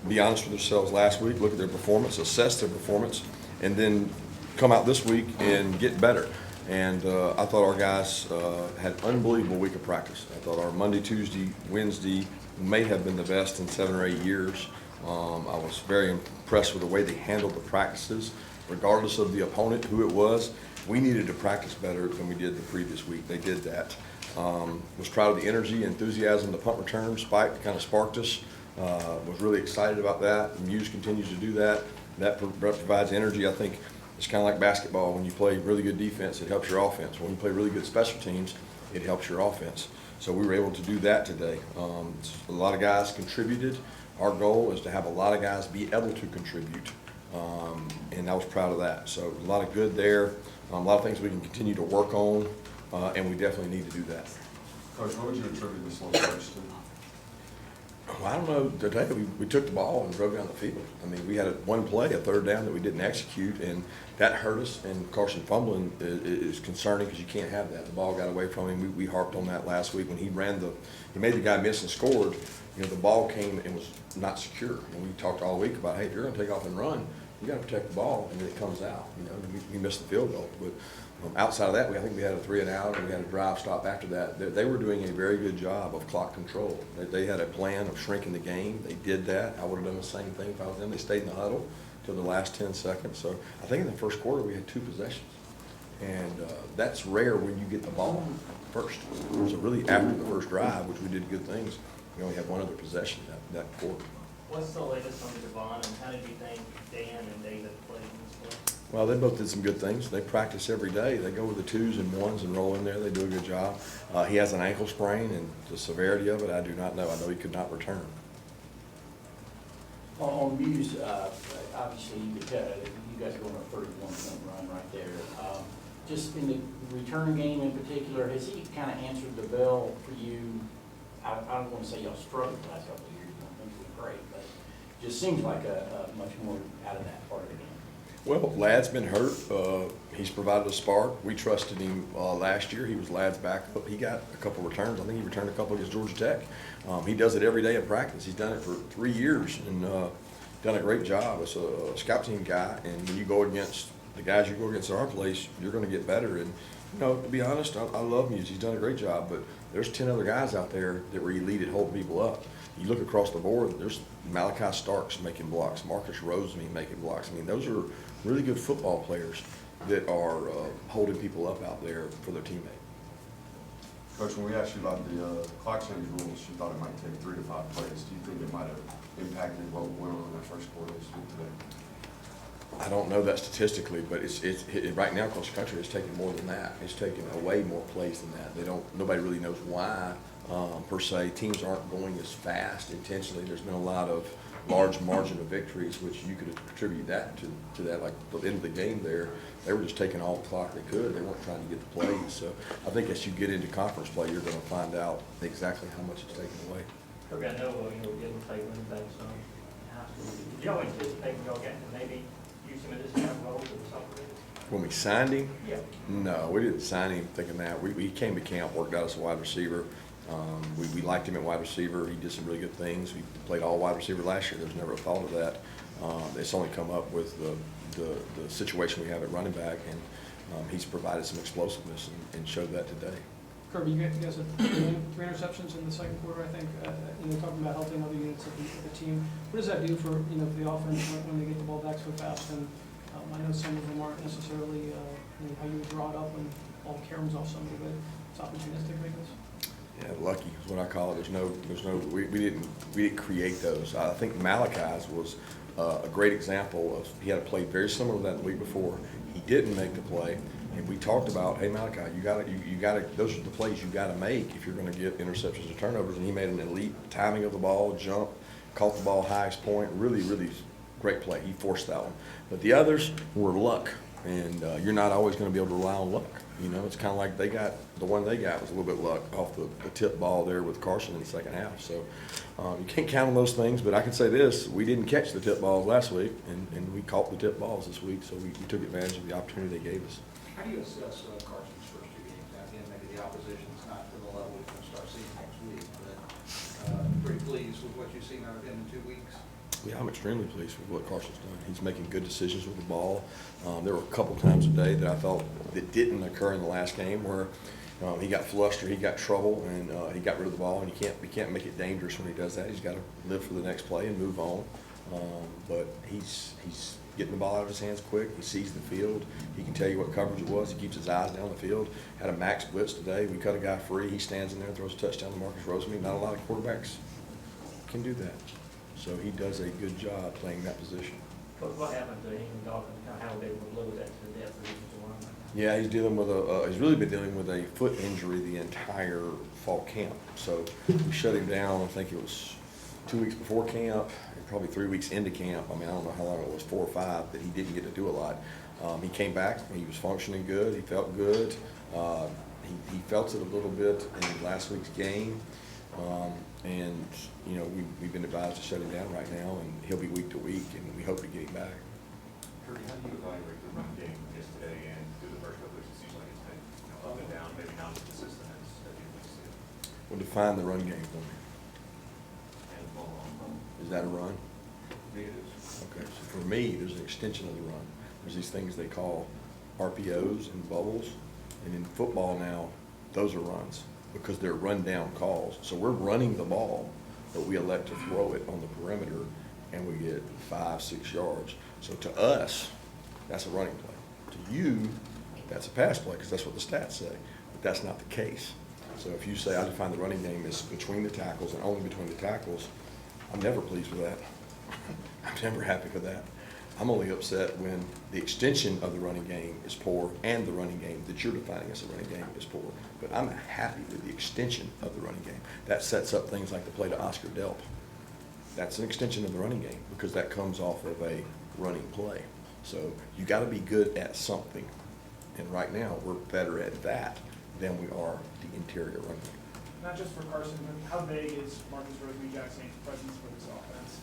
be honest with themselves last week, look at their performance, assess their performance, and then come out this week and get better. And I thought our guys had an unbelievable week of practice. I thought our Monday, Tuesday, Wednesday may have been the best in 7 or 8 years. I was very impressed with the way they handled the practices, regardless of the opponent, who it was. We needed to practice better than we did the previous week. They did that. Was proud of the energy, enthusiasm, the punt return spike kind of sparked us. Was really excited about that. Muse continues to do that. That provides energy. I think it's kind of like basketball. When you play really good defense, it helps your offense. When you play really good special teams, it helps your offense. So we were able to do that today. A lot of guys contributed. Our goal is to have a lot of guys be able to contribute, and I was proud of that. So a lot of good there. A lot of things we can continue to work on, and we definitely need to do that. Coach, what would you attribute this slow start to? Well, I don't know. Today we took the ball and drove down the field. I mean, we had one play, a third down that we didn't execute, and that hurt us. And Carson fumbling is concerning because you can't have that. The ball got away from him. We harped on that last week when he made the guy miss and scored. You know, the ball came and was not secure. And we talked all week about, hey, if you're going to take off and run, you got to protect the ball, and then it comes out. You know, we missed the field goal, but outside of that, I think we had a 3 and out, and we had a drive stop after that. They were doing a very good job of clock control. They had a plan of shrinking the game. They did that. I would have done the same thing if I was them. They stayed in the huddle till the last 10 seconds. So I think in the first quarter we had 2 possessions, and that's rare when you get the ball first. So really, after the first drive, which we did good things, we only had 1 other possession that quarter. What's the latest on Devon, and how did you think Dan and David played in this play? Well, they both did some good things. They practice every day. They go with the 2s and 1s and roll in there. They do a good job. He has an ankle sprain, and the severity of it, I do not know. I know he could not return. On Muse, obviously you could tell you guys are going on a 31-point run right there. Just in the return game in particular, has he kind of answered the bell for you? I don't want to say y'all struggled the last couple of years. I don't think we're great, but it just seems like a much more out of that part of the game. Well, Ladd's been hurt. He's provided a spark. We trusted him last year. He was Ladd's backup. He got a couple returns. I think he returned a couple against Georgia Tech. He does it every day in practice. He's done it for 3 years and done a great job as a scout team guy. And when you go against the guys you go against at our place, you're going to get better. And, you know, to be honest, I love Muse. He's done a great job. But there's 10 other guys out there that were elite at holding people up. You look across the board, there's Malachi Starks making blocks, Marcus Rosemead making blocks. I mean, those are really good football players that are holding people up out there for their teammate. Coach, when we asked you about the clock change rules, you thought it might take 3 to 5 plays. Do you think it might have impacted what went on in that first quarter this week today? I don't know that statistically, but right now across the country it's taking more than that. It's taking away more plays than that. Nobody really knows why per se. Teams aren't going as fast intentionally. There's been a lot of large margin of victories, which you could attribute that to that. Like the end of the game there, they were just taking all the clock they could. They weren't trying to get the plays. So I think as you get into conference play, you're going to find out exactly how much it's taken away. Kirby, I know we're getting to play running back some in high school. Did y'all anticipate y'all getting to maybe use him in this kind of role for the soccer league? When we signed him, Yeah. no, we didn't sign him thinking that. We came to camp, worked out as a wide receiver. We liked him at wide receiver. He did some really good things. We played all wide receiver last year. There was never a thought of that. It's only come up with the situation we have at running back, and he's provided some explosiveness and showed that today. Kirby, you guys had 3 interceptions in the second quarter, I think. Talking about helping other units of the team. What does that do for the offense when they get the ball back so fast? And I know some of them aren't necessarily how you would draw it up when all caroms off somebody, but it's opportunistic, I guess. Yeah, lucky is what I call it. We didn't create those. I think Malachi's was a great example of, he had a play very similar to that the week before. He didn't make the play, and we talked about, hey Malachi, you gotta those are the plays you gotta make if you're going to get interceptions or turnovers. And he made an elite timing of the ball, jump, caught the ball highest point. Really, really great play. He forced that one. But the others were luck, and you're not always going to be able to rely on luck. You know, it's kind of like the one they got was a little bit luck off the tip ball there with Carson in the second half. So you can't count on those things, but I can say this, we didn't catch the tip balls last week, and we caught the tip balls this week, so we took advantage of the opportunity they gave us. How do you assess Carson's first 2 games? Now, again, maybe the opposition's not to the level we're going to start seeing next week, but pretty pleased with what you've seen out of him in 2 weeks. Yeah, I'm extremely pleased with what Carson's done. He's making good decisions with the ball. There were a couple times today that I thought that didn't occur in the last game where he got flushed or he got trouble and he got rid of the ball, and you can't make it dangerous when he does that. He's got to live for the next play and move on. But he's getting the ball out of his hands quick. He sees the field. He can tell you what coverage it was. He keeps his eyes down the field. Had a max blitz today. We cut a guy free. He stands in there and throws a touchdown to Marcus Rosemead. Not a lot of quarterbacks can do that. So he does a good job playing that position. What happened to him and Dolphins, how they were lose that to the depth of the line? Yeah, he's dealing with he's really been dealing with a foot injury the entire fall camp. So we shut him down, I think it was 2 weeks before camp, and probably 3 weeks into camp. I mean, I don't know how long it was, 4 or 5, that he didn't get to do a lot. He came back, and he was functioning good, he felt good. He felt it a little bit in last week's game. And, you know, we've been advised to shut him down right now, and he'll be week to week, and we hope to get him back. Kirby, how do you evaluate the run game yesterday and through the first couple of weeks? It seems like it's been, up and down, maybe not as consistent as you would see. We'll define the run game for me. And the ball on. Is that a run? It is. Okay, so for me, there's an extension of the run. There's these things they call RPOs and bubbles, and in football now, those are runs because they're run-down calls. So we're running the ball, but we elect to throw it on the perimeter, and we get 5, 6 yards. So to us, that's a running play. To you, that's a pass play because that's what the stats say, but that's not the case. So if you say I define the running game as between the tackles and only between the tackles, I'm never pleased with that. I'm never happy with that. I'm only upset when the extension of the running game is poor and the running game that you're defining as a running game is poor. But I'm happy with the extension of the running game. That sets up things like the play to Oscar Delp. That's an extension of the running game because that comes off of a running play. So you got to be good at something. And right now, we're better at that than we are the interior running game. Not just for Carson, but how big is Marcus Rosemead-Jackson's presence for this offense?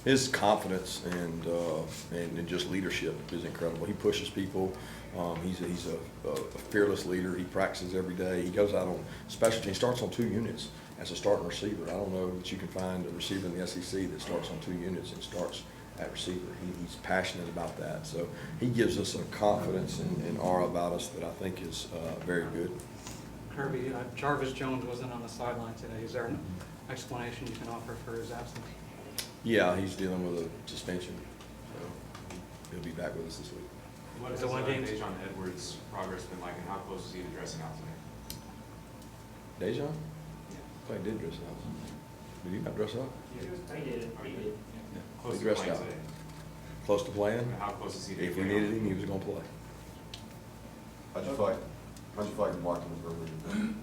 His confidence and just leadership is incredible. He pushes people. He's a fearless leader. He practices every day. He goes out on specialty. He starts on 2 units as a starting receiver. I don't know that you can find a receiver in the SEC that starts on 2 units and starts at receiver. He's passionate about that. So he gives us a confidence and aura about us that I think is very good. Kirby, Jarvis Jones wasn't on the sideline today. Is there an explanation you can offer for his absence? Yeah, he's dealing with a suspension, so he'll be back with us this week. What has Dejon Edwards' progress been like, and how close is he to dressing out today? Dejon? I did dress out. Did he not dress out? He did. Close He to dressed playing out. today. Close to playing? And how close is he to If we getting needed on? him, he was gonna play. How'd you feel like the marking was earlier?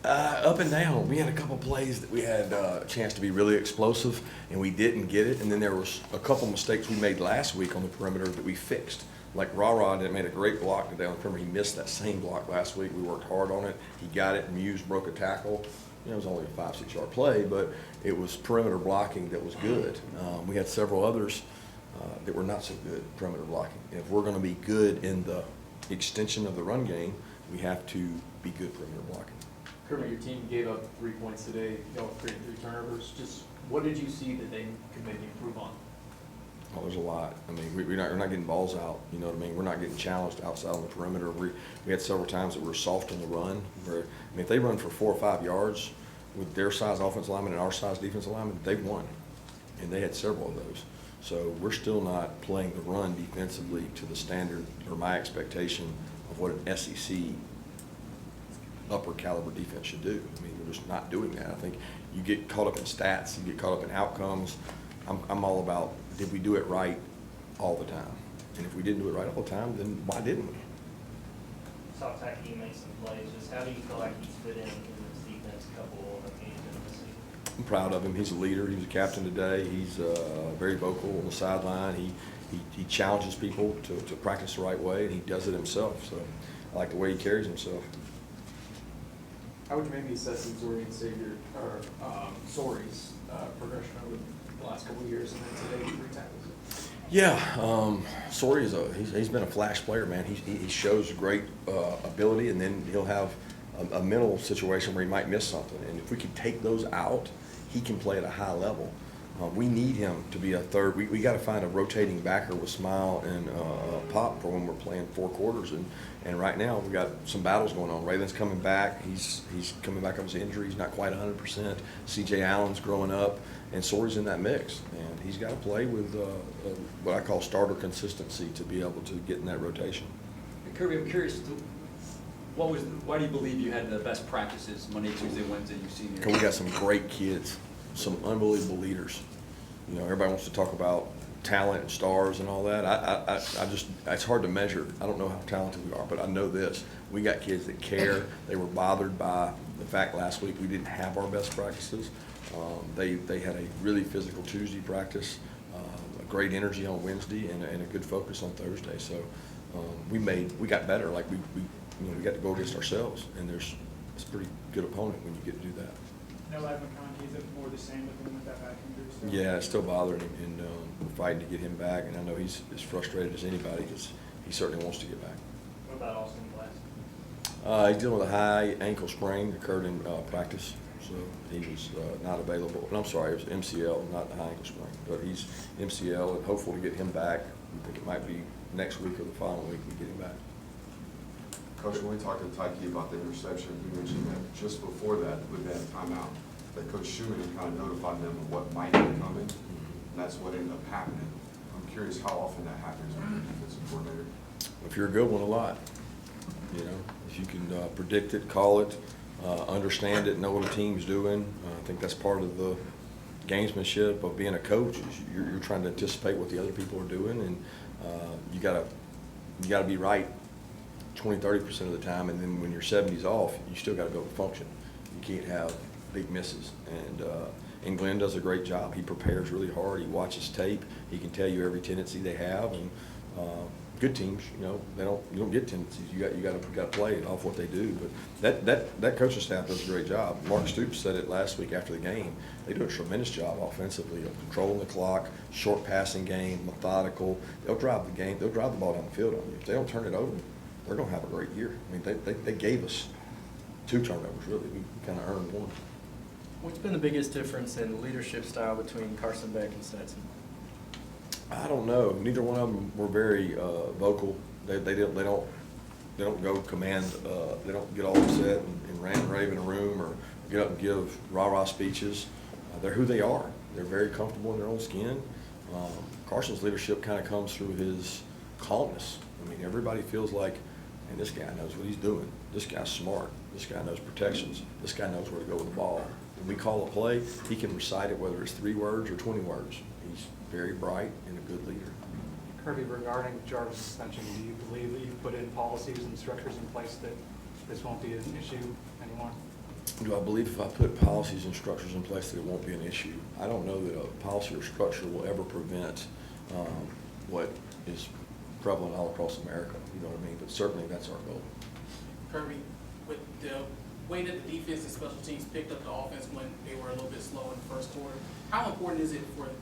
Up and down. We had a couple plays that we had a chance to be really explosive, and we didn't get it. And then there was a couple mistakes we made last week on the perimeter that we fixed. Like Ra made a great block today on the perimeter. He missed that same block last week. We worked hard on it. He got it. Muse broke a tackle. You know, it was only a 5-6 yard play, but it was perimeter blocking that was good. We had several others that were not so good perimeter blocking. If we're going to be good in the extension of the run game, we have to be good perimeter blocking. Kirby, your team gave up 3 points today. Y'all created 3 turnovers. Just what did you see that they could maybe improve on? Oh, there's a lot. I mean, we're not getting balls out. You know what I mean? We're not getting challenged outside on the perimeter. We had several times that we were soft on the run. Where, I mean, if they run for 4 or 5 yards with their size offensive lineman and our size defensive lineman, they've won. And they had several of those. So we're still not playing the run defensively to the standard or my expectation of what an SEC upper caliber defense should do. I mean, we're just not doing that. I think you get caught up in stats, you get caught up in outcomes. I'm all about, did we do it right all the time? And if we didn't do it right all the time, then why didn't we? Saw Tacky make some plays. Just how do you feel like he's fit in this defense couple of games in the season? I'm proud of him. He's a leader. He was a captain today. He's very vocal on the sideline. He challenges people to practice the right way, and he does it himself. So I like the way he carries himself. How would you maybe assess Zorian Savior or Sori's progression over the last couple of years, and then today 3 tackles? Yeah, Sori he's been a flash player, man. He shows great ability, and then he'll have a mental situation where he might miss something. And if we could take those out, he can play at a high level. We need him to be a third. We got to find a rotating backer with Smile and Pop for when we're playing 4 quarters. And right now we got some battles going on. Raylan's coming back. He's coming back off his injury. He's not quite 100%. C.J. Allen's growing up, and Sori's in that mix. And he's got to play with what I call starter consistency to be able to get in that rotation. Kirby, I'm curious, why do you believe you had the best practices Monday, Tuesday, Wednesday you've seen here? Because we got some great kids, some unbelievable leaders. You know, everybody wants to talk about talent and stars and all that. I just, it's hard to measure. I don't know how talented we are, but I know this. We got kids that care. They were bothered by the fact last week we didn't have our best practices. They had a really physical Tuesday practice, a great energy on Wednesday, and a good focus on Thursday. So we got better. Like we got to go against ourselves, and it's a pretty good opponent when you get to do that. No live McConkey, is it more the same with him with that back injury still? Yeah, it's still bothering him, and we're fighting to get him back. And I know he's as frustrated as anybody because he certainly wants to get back. What about Austin Glass? He's dealing with a high ankle sprain, occurred in practice, so he was not available. And I'm sorry, it was MCL, not high ankle sprain, but he's MCL, and hopeful to get him back. We think it might be next week or the following week we get him back. Coach, when we talked to Tyke about the interception, he mentioned that just before that, with that timeout, that Coach Schumann had kind of notified them of what might be coming, and that's what ended up happening. I'm curious how often that happens with the defensive coordinator. If you're a good one, a lot. You know, if you can predict it, call it, understand it, know what a team's doing. I think that's part of the gamesmanship of being a coach. Is you're trying to anticipate what the other people are doing, and you gotta be right 20-30% of the time, and then when your 70's off, you still got to be able to function. You can't have big misses. And Glenn does a great job. He prepares really hard. He watches tape. He can tell you every tendency they have. And good teams, you know, you don't get tendencies. You got to play off what they do. But that coaching staff does a great job. Mark Stoops said it last week after the game. They do a tremendous job offensively of controlling the clock, short passing game, methodical. They'll drive the game. They'll drive the ball down the field on you. If they don't turn it over, they're going to have a great year. I mean, they gave us 2 turnovers, really. We kind of earned 1. What's been the biggest difference in leadership style between Carson Beck and Stetson? I don't know. Neither one of them were very vocal. They don't go command. They don't get all upset and rant and rave in a room or get up and give rah-rah speeches. They're who they are. They're very comfortable in their own skin. Carson's leadership kind of comes through his calmness. I mean, everybody feels like, and this guy knows what he's doing. This guy's smart. This guy knows protections. This guy knows where to go with the ball. When we call a play, he can recite it whether it's 3 words or 20 words. He's very bright and a good leader. Kirby, regarding Jarvis' suspension, do you believe that you've put in policies and structures in place that this won't be an issue anymore? Do I believe if I put policies and structures in place that it won't be an issue? I don't know that a policy or structure will ever prevent what is prevalent all across America, you know what I mean? But certainly that's our goal. Kirby, with the way that the defense and special teams picked up the offense when they were a little bit slow in the first quarter, how important is it for them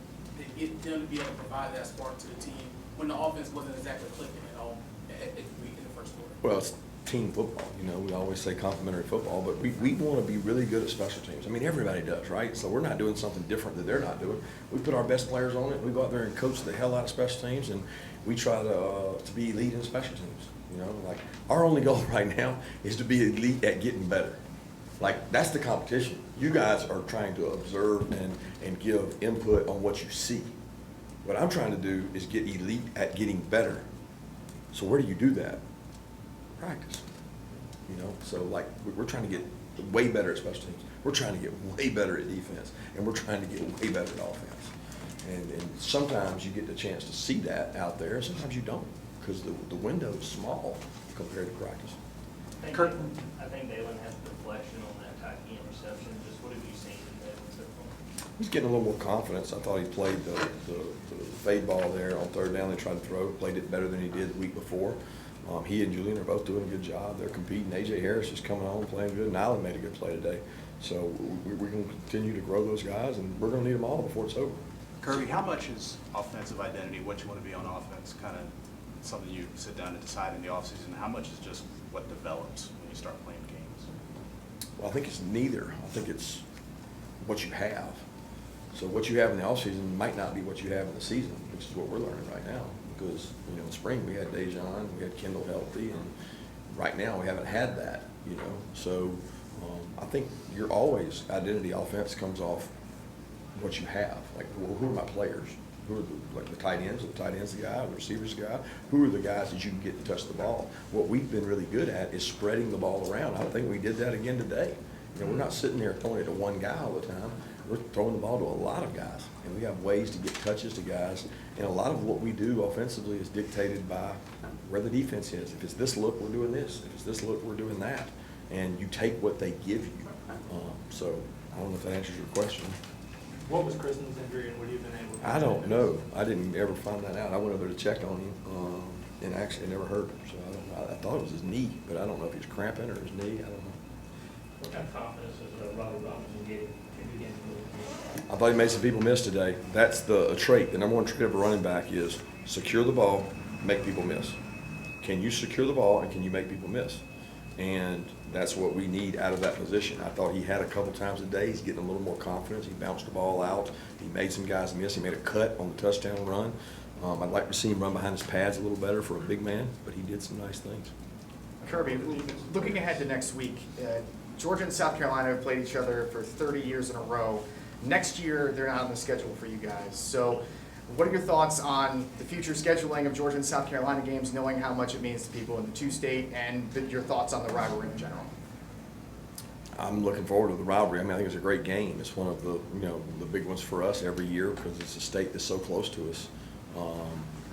to be able to provide that spark to the team when the offense wasn't exactly clicking at all in the first quarter? Well, it's team football, you know. We always say complementary football, but we want to be really good at special teams. I mean, everybody does, right? So we're not doing something different that they're not doing. We put our best players on it. We go out there and coach the hell out of special teams, and we try to be elite in special teams. You know, like our only goal right now is to be elite at getting better. Like that's the competition. You guys are trying to observe and give input on what you see. What I'm trying to do is get elite at getting better. So where do you do that? Practice. You know, so like we're trying to get way better at special teams. We're trying to get way better at defense, and we're trying to get way better at offense. And sometimes you get the chance to see that out there, and sometimes you don't, because the window is small compared to practice. I think Dalen has deflection on that Tyke interception. Just what have you seen in Dalen so far? He's getting a little more confidence. I thought he played the fade ball there on 3rd down. They tried to throw, played it better than he did the week before. He and Julian are both doing a good job. They're competing. A.J. Harris is coming on, playing good. Nyland made a good play today. So we're going to continue to grow those guys, and we're going to need them all before it's over. Kirby, how much is offensive identity, what you want to be on offense, kind of something you sit down and decide in the offseason? How much is just what develops when you start playing games? Well, I think it's neither. I think it's what you have. So what you have in the offseason might not be what you have in the season, which is what we're learning right now. Because, you know, in spring, we had Dejan, we had Kendall healthy, and right now, we haven't had that, you know. So I think you're always, identity offense comes off what you have. Like, well, who are my players? Who are the tight ends? Are the tight ends the guy? The receivers the guy? Who are the guys that you can get to touch the ball? What we've been really good at is spreading the ball around. I think we did that again today. You know, we're not sitting there throwing it to one guy all the time. We're throwing the ball to a lot of guys, and we have ways to get touches to guys. And a lot of what we do offensively is dictated by where the defense is. If it's this look, we're doing this. If it's this look, we're doing that. And you take what they give you. So I don't know if that answers your question. What was Kristen's injury and what have you been able to? I don't know. I didn't ever find that out. I went over to check on him, and actually it never hurt him. So I don't know. I thought it was his knee, but I don't know if he's cramping or his knee. I don't know. What kind of confidence is Robert Robinson getting to begin to? I thought he made some people miss today. That's a trait. The number one trait of a running back is secure the ball, make people miss. Can you secure the ball and can you make people miss? And that's what we need out of that position. I thought he had a couple times a day. He's getting a little more confidence. He bounced the ball out. He made some guys miss. He made a cut on the touchdown run. I'd like to see him run behind his pads a little better for a big man, but he did some nice things. Kirby, looking ahead to next week, Georgia and South Carolina have played each other for 30 years in a row. Next year, they're not on the schedule for you guys. So what are your thoughts on the future scheduling of Georgia and South Carolina games, knowing how much it means to people in the two-state, and your thoughts on the rivalry in general? I'm looking forward to the rivalry. I mean, I think it's a great game. It's one of the, the big ones for us every year because it's a state that's so close to us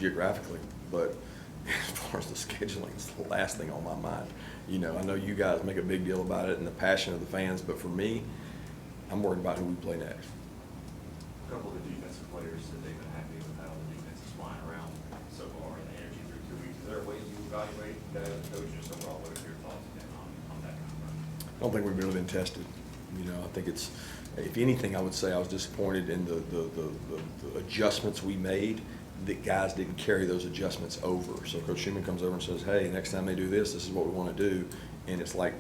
geographically. But as far as the scheduling, it's the last thing on my mind. I know you guys make a big deal about it and the passion of the fans, but for me, I'm worried about who we play next. A couple of the defensive players said they've been happy with how the defense is flying around so far and the energy through 2 weeks. Is there a way you evaluate that as a coach just overall? What are your thoughts on that kind of run? I don't think we've really been tested. I think it's, if anything, I would say I was disappointed in the adjustments we made. That guys didn't carry those adjustments over. So Coach Schumann comes over and says, hey, next time they do this, this is what we want to do. And it's like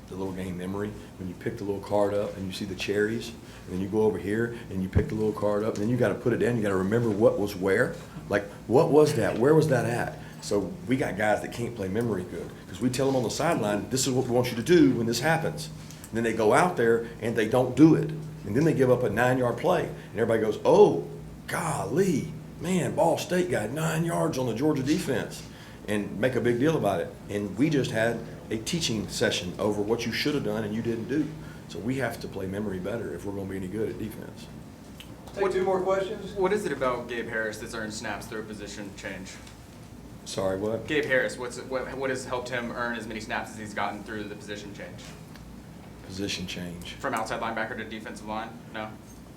the little game memory. When you pick the little card up and you see the cherries, and then you go over here and you pick the little card up, and then you got to put it down. You got to remember what was where. Like, what was that? Where was that at? So we got guys that can't play memory good because we tell them on the sideline, this is what we want you to do when this happens. And then they go out there and they don't do it. And then they give up a 9-yard play. And everybody goes, oh, golly. Man, Ball State got 9 yards on the Georgia defense and make a big deal about it. And we just had a teaching session over what you should have done and you didn't do. So we have to play memory better if we're going to be any good at defense. Take 2 more questions. What is it about Gabe Harris that's earned snaps through a position change? Sorry, what? Gabe Harris, what has helped him earn as many snaps as he's gotten through the position change? Position change. From outside linebacker to defensive line? No?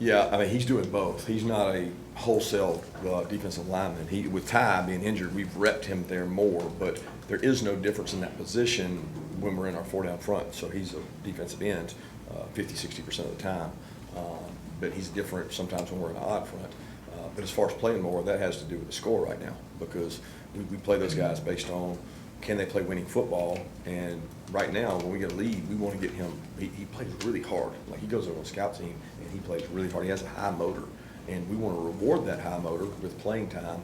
Yeah, I mean, he's doing both. He's not a wholesale defensive lineman. With Ty being injured, we've repped him there more, but there is no difference in that position when we're in our 4-down front. So he's a defensive end 50-60% of the time. But he's different sometimes when we're in an odd front. But as far as playing more, that has to do with the score right now because we play those guys based on can they play winning football. And right now, when we get a lead, we want to get him. He plays really hard. Like he goes over on the scout team and he plays really hard. He has a high motor. And we want to reward that high motor with playing time,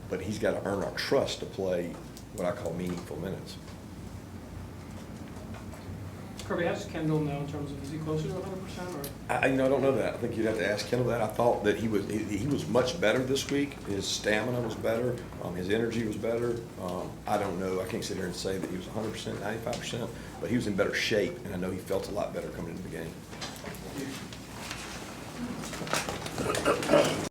but he's got to earn our trust to play what I call meaningful minutes. Kirby, how does Kendall know in terms of, is he closer to 100% or? I don't know that. I think you'd have to ask Kendall that. I thought that he was much better this week. His stamina was better. His energy was better. I don't know. I can't sit here and say that he was 100%, 95%, but he was in better shape, and I know he felt a lot better coming into the game.